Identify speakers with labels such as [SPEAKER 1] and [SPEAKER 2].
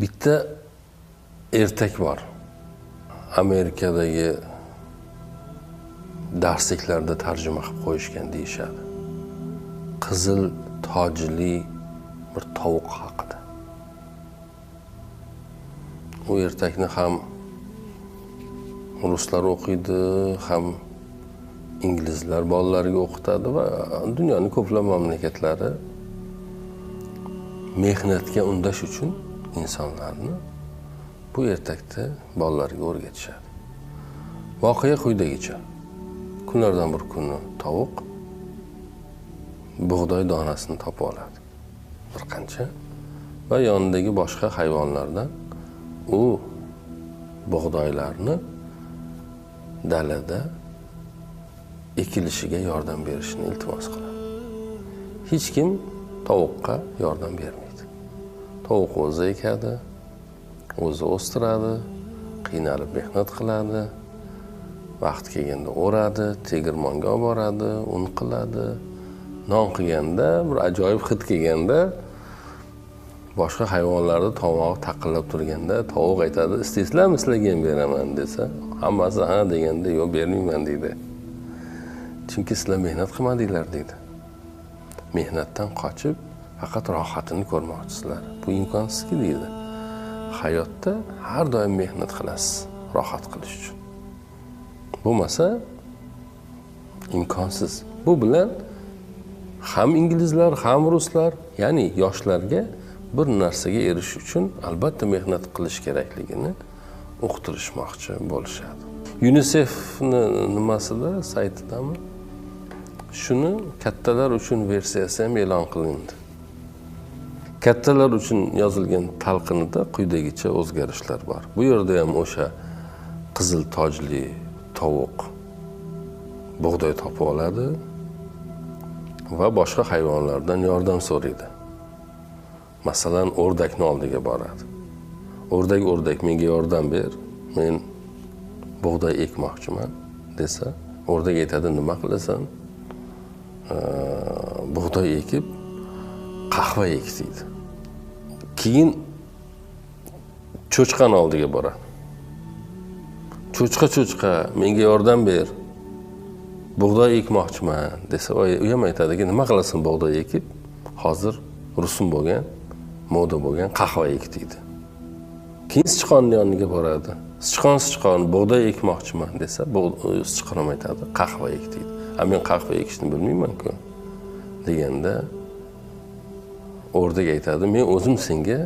[SPEAKER 1] Bitta ertak bor. Amerikadagi darsliklarda tarjima qilib qo'yishgan deyishadi. Qizil tojli bir tovuq haqida. U ertakni ham ruslar o'qiydi, ham inglizlar bolalarga o'qitadi va dunyoning ko'plab mamlakatlari mehnatga undash uchun insonlarni bu ertakda bolalarga o'rgatishadi. Voqea quyidagicha. Kunlardan bir kuni tovuq bug'doy donasini topib oladi. Bir qancha va yonidagi boshqa hayvonlardan u bug'doylarni dalada ekilishiga yordam berishni iltimos qiladi. Hech kim tovuqqa yordam bermaydi. Tovuq o'zi ekadi, o'zi o'stiradi, qiynalib mehnat qiladi, vaqt kelganda o'radi, tegirmonga olib boradi, un qiladi. Non qilganda, bir ajoyib hid kelganda, boshqa hayvonlarni tomog'i taqillab turganda tovuq aytadi, "Istaysizlarmi sizlarga ham beraman" desa, hammasi "Ha" deganda, "Yo'q, bermayman" deydi. Chunki sizlar mehnat qilmadinglar deydi. Mehnatdan qochib, faqat rohatini ko'rmoqchisizlar. Bu imkonsiz-ki deydi. Hayotda har doim mehnat qilasiz, rohat qilish uchun. Bo'lmasa imkonsiz. Bu bilan ham inglizlar, ham ruslar, ya'ni yoshlarga bir narsaga erishish uchun albatta mehnat qilish kerakligini uqtirishmoqchi bo'lishadi. UNICEF'ni nimasida, saytidami shuni kattalar uchun versiyasi ham e'lon qilindi. Kattalar uchun yozilgan talqinida quyidagicha o'zgarishlar bor. Bu yerda ham o'sha qizil tojli tovuq bug'doy topib oladi va boshqa hayvonlardan yordam so'raydi. Masalan, o'rdakni oldiga boradi. O'rdak, menga yordam ber, men bug'doy ekmoqchiman desa, o'rdak aytadi, nima qilasan? Bug'doy ekib, qahva ek deydi. Keyin cho'chqani oldiga boradi. Cho'chqa, menga yordam ber, bug'doy ekmoqchiman desa, u ham aytadiki, nima qilasan bug'doy ekib? Hozir rusum bo'lgan, moda bo'lgan qahva ek deydi. Keyin sichqonning yoniga boradi. Sichqon, bug'doy ekmoqchiman desa, sichqon ham aytadi, qahva ek deydi. Men qahva ekishni bilmayman-ku deganda o'rdak aytadi, men o'zim senga